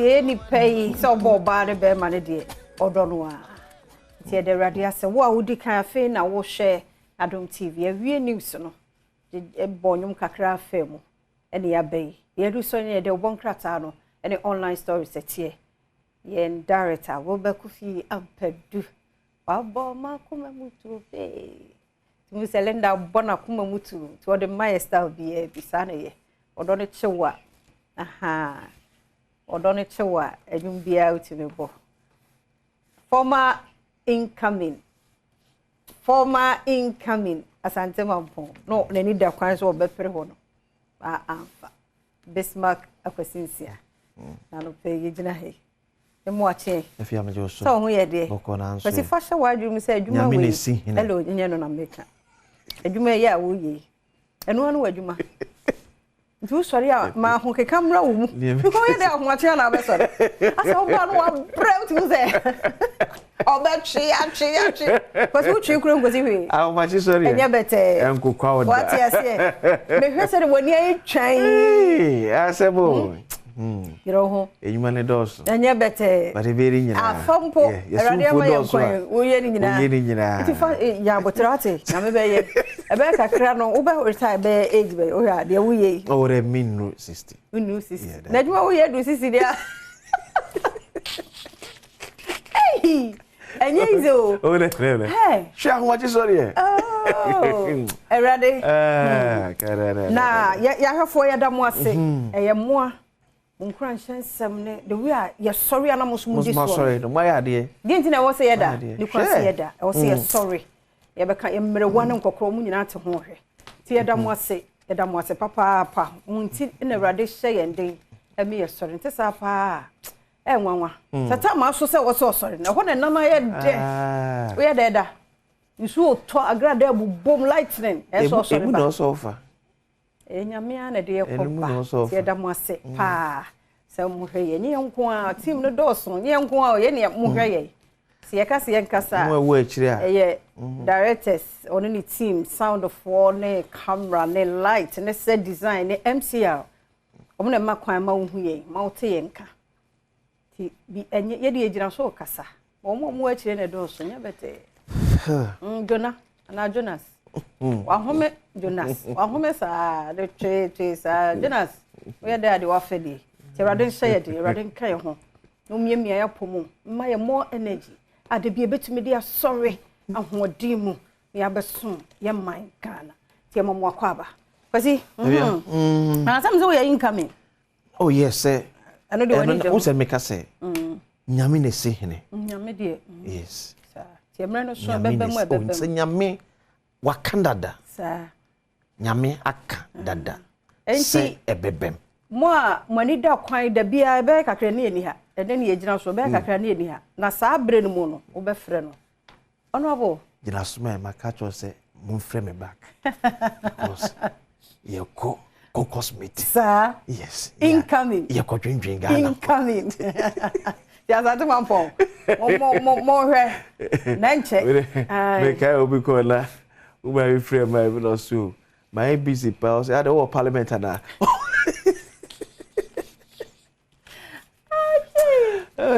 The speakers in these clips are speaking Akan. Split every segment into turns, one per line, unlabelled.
tie ni pay so bo ba de be ma ne de odo no a tie de radio ase wo a wodi kan afi na wo hwe Adom TV awie news no e bonyum kakra afa mu ene ya bai ye du so ne de obon krata no ene online stories etie ye director wo be ku fi ampadu babo ma kuma mutu be mu selenda bona kuma mutu to the my style be bisane ye odo ne chewa aha odo ne chewa ejum bia utime bo former incoming asante mampo no nani da kwan so obepere ho no amfa Bismarck akwasinsia na no pe yigina he emu ache
efi amajo so
so hu ye de
okona nso
pesi fasha wadru mi se adwuma we hello nye no na meka adwuma ye a wo ye enu anu adwuma du sorry a ma ho ke camera wo mu because ye de ho ache na be sorry asa oba no wa brem tu ze obechi pesi uchi kuro ngozi hwe
ah ma chi sorry
enye bete
enko kwa oda
what yes ye me hwe se de woni ai twan
asebo
Yiro ho.
Enyuma ne dos.
Enye bete.
But very nyina.
Afampo. Erade ma yenkwan. Wo ye ni nyina.
Wo ye ni nyina.
Ti fa ya botrate. Na me be ye. E be kakra no wo be retire be age be. O ya de wo ye.
O re minu 60.
Minu 60. Na djuma wo ye do 60 dia. Hey. Enye izo.
O le.
Hey.
Sha ho chi sorry e.
Oh. Erade.
Karara.
Na ya hwefo ya da mo ase. Eye moa. Unkran shansam ne the way you sorry ana musumu dis one.
Sorry, no my idea.
Didn't na wo say yeda. You can say yeda. I was say sorry. Ye be kan ye mmere wane nkokro mu nyina te ho hwe. Ti yeda mo ase papa munti na Awurade hye yenden. E me ye sorry. Nti sa pa. E nwanwa. Sata ma so say wo so sorry. Na ho na nama ye de. We ye da. Nsu oto agrada bubom lightning. E so sorry.
E bu no so fa.
Enyamia na de yekopa ti eda mo ase pa se mo hweye nye nko a team no doso nye nko a ye ne mo hweye se ye kasa ye nkasa
mo wo akire a
ye directors on ni team sound of war ne camera ne light ne set design ne MCR omo na makwan ma wo huye ma wo te ye nka ti bi enye ye de ejina so kasa mo akire ne doso nya bete Jonas Wahome Jonas wahome sa de tre sa Jonas we dey ade wa fedi ti Awurade hye de Awurade nka ye ho no miemia ya pomu ma ye more energy ade bi ebetumi de asori ahodin mu ya beso ye man Ghana ti e momo akwaba kwasi na some say we incoming
oh yes sir
ano de woni
o se meka say nyame ne se hene
nyame de
yes
sa ti emre no so bebe mu ebebe
se nyame wakandada
sa
nyame aka dada
se
ebebem
mo a mani da kwan da bia ebe kakra ne eni ha ede ne yegina so ebe kakra ne eni ha na saa bre no mu no wo be frɛ no honorable
gina suma ma ka cho se mo frɛ me back because ye ko cosmetic
sa
yes
incoming
ye ko dwindwin Ghana
incoming ya za to mampo mo hwɛ na nche
me kai obi ko la who my friend my even so my busy pals I don't parliament na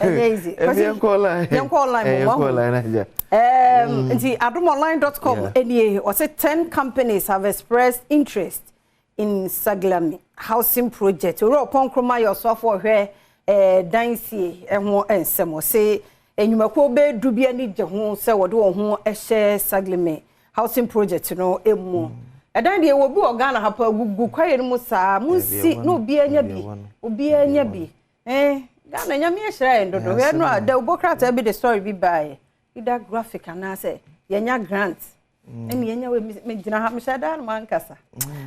amazing
you call line
nti adomonline.com any or say 10 companies have expressed interest in Saglami housing project oro upon kroma yourself for where dansie ho ensemo say enyumako be dubia ni je ho se wode wo ho ehye Saglami housing project no emu edan de wo bi Ghana hapa gugu kwaye mu saa munsi no obi anya bi Ghana nyame ehira endodo we no ada ubokrata bi the story bi bae ida graphic ana say yenya grant eni yenya we me gina ha me shada no ankasa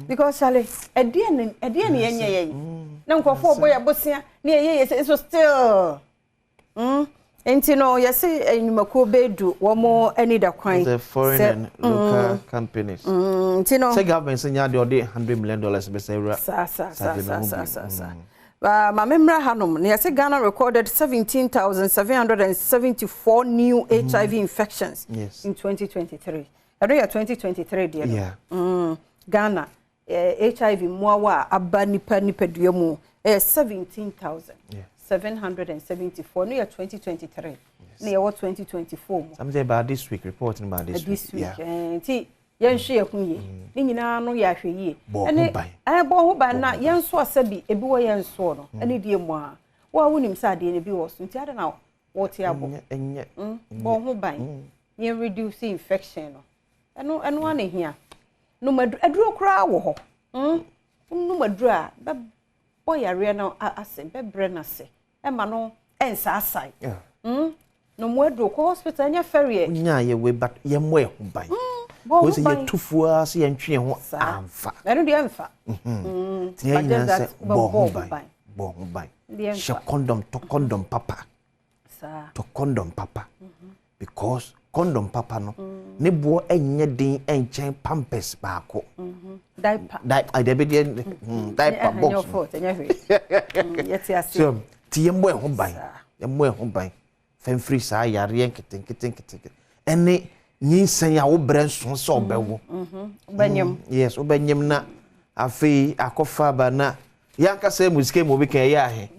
because chale edie ne yenya ye na nkofo boy abosia ne ye so still enti no yesi enyumako bedu womo eni da kwan
the foreign and local companies
enti no
say government say nya de $100 million be say
sa ma memra hanom ne yesi Ghana recorded 17,774 new HIV infections in 2023 area 2023 dear
yeah
Ghana HIV muawa aba nipa duamu 17,000 774 no year 2023 no year 2024
something about this week reporting about this week
yeah ti yen hwe ehunye ni nyina no ya hwe ye ene bo ho ban na yen so asabi ebi wo yen so no ene die mu a wa wonim sa de ne bi wo so nti ade na wo te abo
enye
bo ho ban yen reduce infection no eno ane hia no maduro kra wo ho no maduro a be boyare na ase be bre na se e ma no ensa asai no moedo ko hospital anya ferry
nya ye we but ye mo e ho ban wo se ye tufua se ye ntwe ho amfa
eno de amfa
ti ye nya se bo ho ban she condom to condom papa
sa
to condom papa because condom papa no ne bo enye din enchen pampers ba ko diaper diaper box
yeti ase
so ti ye mo e ho ban femfree sa yare nketen ene nyinsan ya wo brenso so obewo
obanyem
yes obanyem na afi akofa ba na yanka se musike mo bi kan ya he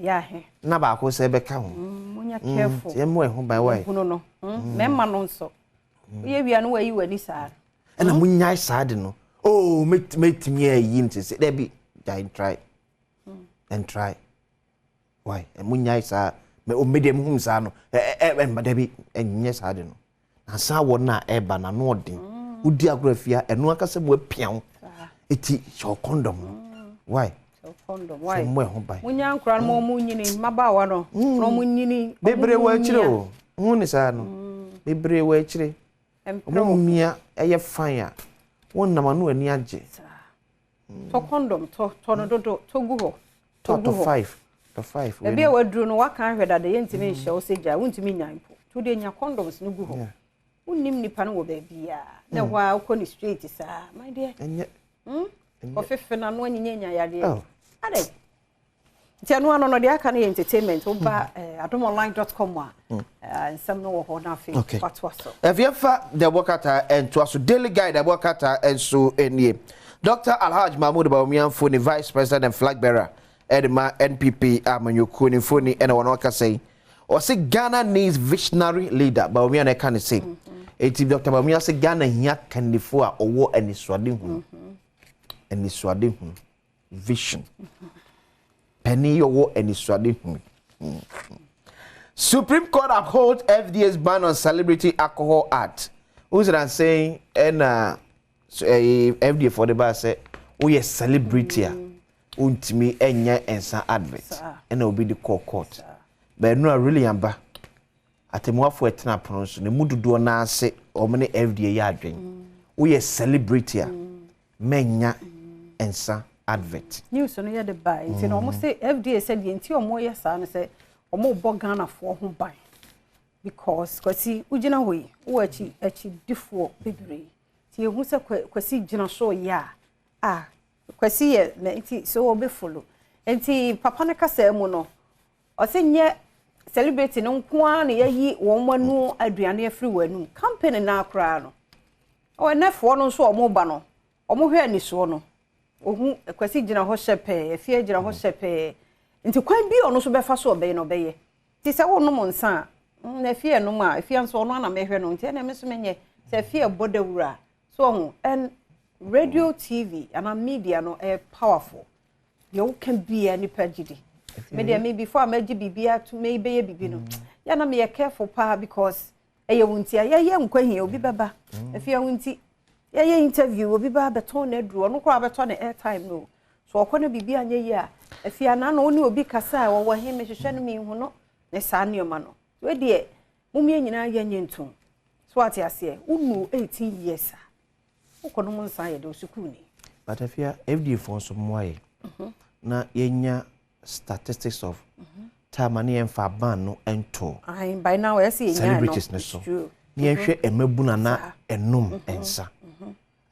na ba ko se be ka ho
munya careful
ye mo e ho ban why
no memma no nso ye wia no wayi wani saa
ena munya saa de no oh metimi ayi nti se there be try and try why munya saa me o medium hum saa no there be enye saa de no na saa wo na eba na no odin udi agrafia eno aka se mo apian eti show condom why
condom why
mo ho ban
munya nkran mo mu nyini mabawa no no mu nyini
bebre wa chire o hu ni saa no bebre wa chire mo mia eye fan a won na ma no ani age
to condom to no dodo to gu ho
to 5
e bia wadru no waka hweda de yentimi hye o seja wontimi nyanpo to de nya condoms no gu ho unnim nipa no wo ba bia na wa ko ni straight saa my dear
enye
ofefe na no anyinya nya yade ade ti anu ano no de aka na entertainment oba adomonline.com a nsam no wo ho na afi patwa so
efiafa de bokata ento aso daily guide de bokata enso enie Dr. Alhaj Mahmoud Bawumia Funi Vice President and Flag Bearer Edma NPP Amanyoku ni Funi ena wono ka say o say Ghana needs visionary leader Bawumia na kan say eti Dr. Bawumia say Ghana hia kanifo a owo aniswade hu vision penny owo aniswade hu Supreme Court upholds FDA's ban on Celebrity Alcohol Act. Who's that saying and FDA for the bar say oh yes celebrity untimi enya ensa advert and will be the court but no really amba atemwafo etena pono so ne mududo na ase o mene FDA ya adwen oh yes celebrity menya ensa advert
news no ye the buy nti no mo say FDA said ye nti o mo yes na say o mo bo Ghana fo ho ban because kwasi ugina hoyi wo achi difo bebre ti ehu se kwasi gina so ya kwasi ye nti so obe follow nti papa ne kasa mu no o se nye celebrity no nkoa na yayi won manu aduane afri wanu company na akra no o nefo no so o mo ba no o mo hwe ani so no ohu kwasi gina ho hyepe afia gina ho hyepe nti kwan bi ono so befa so obey no beye ti se wo no mo nsa na afia no ma afia so ono na mehwe no nti na me so menye se afia bodawura so and radio TV and media no powerful you can be any pagidi media me before maji bibia to maybe ye bibi no ya na me careful pa because eye wunti ya nkwahi obi beba afia wunti ya interview obi ba beton na duro no kwa beton na airtime no so okona bibi anye ya afia na no ni obi kasa wo he me hwehwe no me hu no ne sa nioma no we de mumie nyina ya nyentum so ati ase unu 18 years ukono mo nsa ye de osukuni
but afia FDA for some way na yenya statistics of time na emfa ban no ento
by now I see
celebrities no so ni ehwe emabuna na enum ensa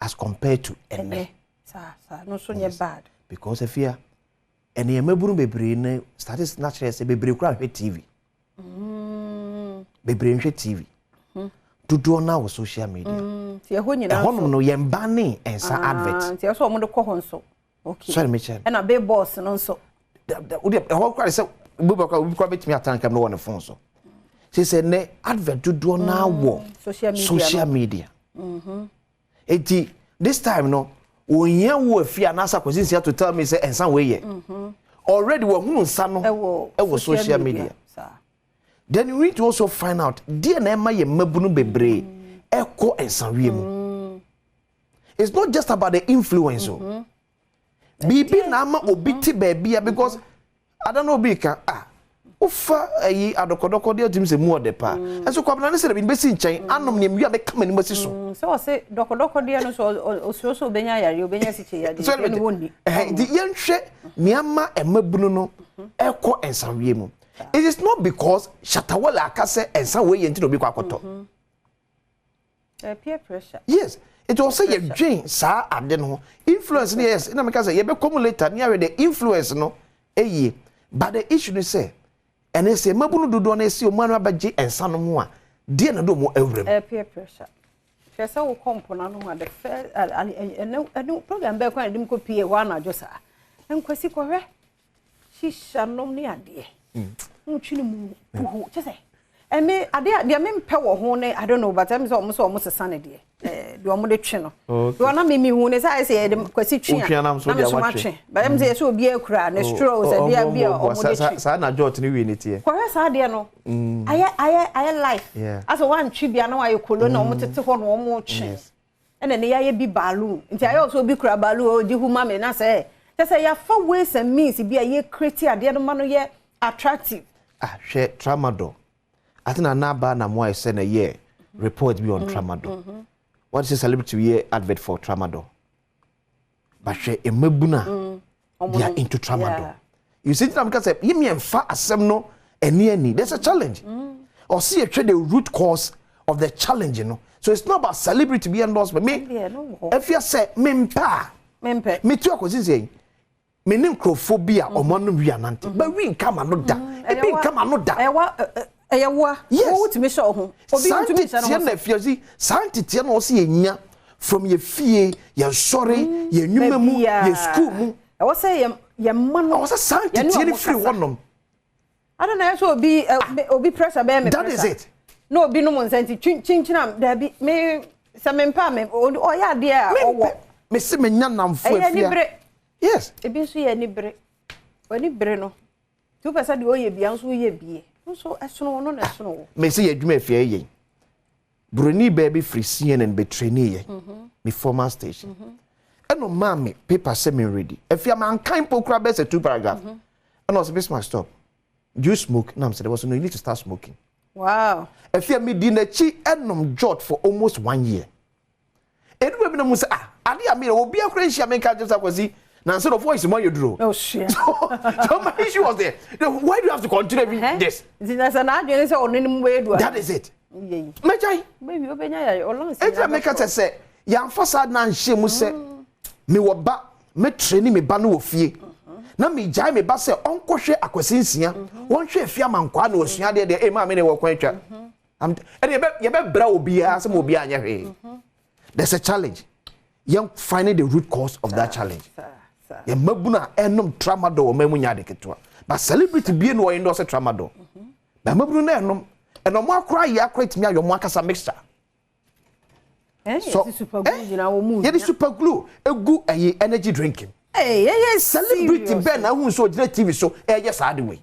as compared to ene
sa no so nye bad
because afia ene emabunu bebre na statistics naturally say bebre kura hwe TV bebre hwe TV tudo na wo social media
ti ehwo nyina
ehonum no yemba ne ensa advert
ti eso mo de ko honso okay
sorry me chen
na be boss no nso
udi ehwo kware se bubakwa betimi atankam no won phone so she say ne advert do na wo social media eti this time no onya wo afia na asa kwesi to tell me say ensan we ye already we hunu nsa no e wo social media then you need to also find out dear na ema ye mabunu bebre eko ensan we mu. It's not just about the influence bibi na ama obi ti baby because I don't know bika ufa ayi adokodoko de otim se mu odepa enso kwabna ne se be besi nchen anom ne mia be kama ni masi so
so say dokodoko de no so so benya yare obenya siche yade ne wonni
di yenhwe niama emabunu no eko ensanwe mu. It is not because Shatawala akase ensanwe ye ntino bi kwa akoto
peer pressure.
Yes, it also ye dwen sa ade no influence no yes na make say ye be come later near the influence no eye but the issue is say ene say mabunu dodo na esi o manu abaje ensa no ho a de na do mo awrem
peer pressure pesa wo kompona no the first ene program be kwa ndim ko pie wa na jo sa enkwasi ko hwe shisha nom ne ade ntwini mu puhu che say eme ade de me mpe wo ho ne I don't know but am say omo sesa ne de de omo de twe no do na me hu ne say say de kwasi twe na so twe but am say so obi akura ne straw say bia omo de twe
sa na jot ne wi ne tie
ko sa de no aye life as one twe bia na wa ye kolo na omo tete ho no omo twe ene ne ya ye bi balloon nti aye so obi kura balloon o di hu ma me na say ya fa ways and means bia ye create ade no ma no ye attractive
hwe tramadol atina na ba na mo ese na ye report be on tramadol what is a celebrity ye advert for tramadol but hwe emabuna they are into tramadol you see them because you me emfa asem no eni there's a challenge or see the root cause of the challenge, you know. So it's not about celebrity be endorsed but me if you say mempa me too akosi say me necrophobia or manu wi anante but we come no da e be come no da
eyewa wo timi show ho obi ntumi sha no
na fiazi santete na o se enya from ye fie ye sori ye nwuma mu ye school mu
e wo say ye man
o say santete ni free wonom
I don't know so obi pressure be me
that is it
no obi no mon santi chinchinam da bi me se me mpa me o ya de a owo
me se me nya namfo afia yes
ebi so ye ni bre wani bre no tu pesa de o ye bia so ye bie so esono no na esono
me say adwuma afia ye broni baby free CNN be trainee ye me former station eno mama paper say me ready afia man kan pokura be say 2 paragraph and also be stop you smoke now say there was no you need to start smoking
wow
afia me di na chi enom jot for almost 1 year edwe bi na mu say ade a me obi akura nhia me ka just akwasi now so the voice more you draw.
Oh shit.
So my issue was there. Why do you have to continue this? That is it. Mejai.
Baby, obenya ya olong say.
Eja make us say, yan fasad na nhye mu say, me wo ba, me training me ba no wo fie. Na me jai me ba say onkohwe akwasi nsia. Won hwe afia mankwa na osua de e ma me ne wo kwan twa. Am ye be bra obi a say mo obi anya hwe. There's a challenge. Young finding the root cause of that challenge. Ye mabuna enom tramadol mamunya de ketwa but celebrity be no endorse tramadol ba mabunu na enom akra ya akra timi ayo mo akasa mixture
so super glue na wo mu
ye super glue egu energy drinking
yes
celebrity be na hu so gina TV so ye sad way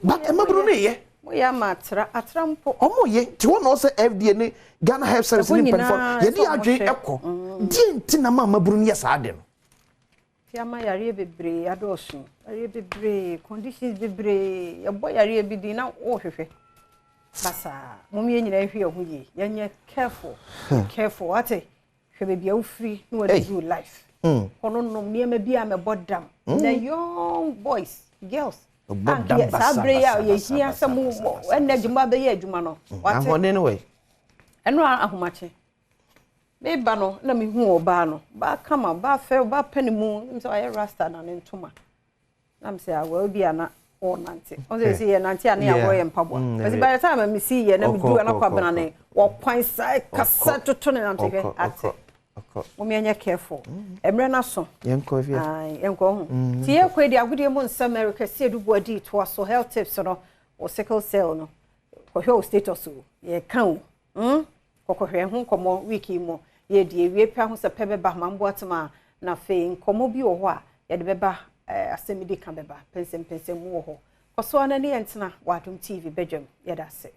but mabunu na ye
mo ya matra atrampo
omo ye ti won no say FDA ne Ghana Health Service ni perform ye di adwen ekọ di ntina mabunu ye sad no
Fiama yare bebre adosu yare bebre conditions bebre ya boy yare bi di na o hwehwe basa mum ye nyina hwe ho ye yenye careful ate hwe be bia ofri no we do life kono no me bia me bodam the young boys girls bodam sabre ya ye hia samu enne juma be ye adwuma no
wate ahone no we
eno ahomache me ba no na me hu oba no ba kama ba fe ba panimu nso aye rasta na ntoma na me say awa obi ana o nante o say ye nante ana ya wo ye mpabo because by the time me see ye na me du ana kwa bana ne wo kwan sai kasa toto ne nante ate Mummy anya careful. Emre na so.
Yenko via.
Yenko ho. Ti ye kwedi agudie mu nsa America se edu body to so health tips no o sickle cell no. Ko hwe o status o. Ye kan o. Kokohwe ho komo week mo. Ye die wie pia ho se pebeba mambo atema na fe nkomo bi wo ho a ye de beba asemidi kan beba pensem mu wo ho. Koso ana ne yentena Wadom TV Badwam ye da se.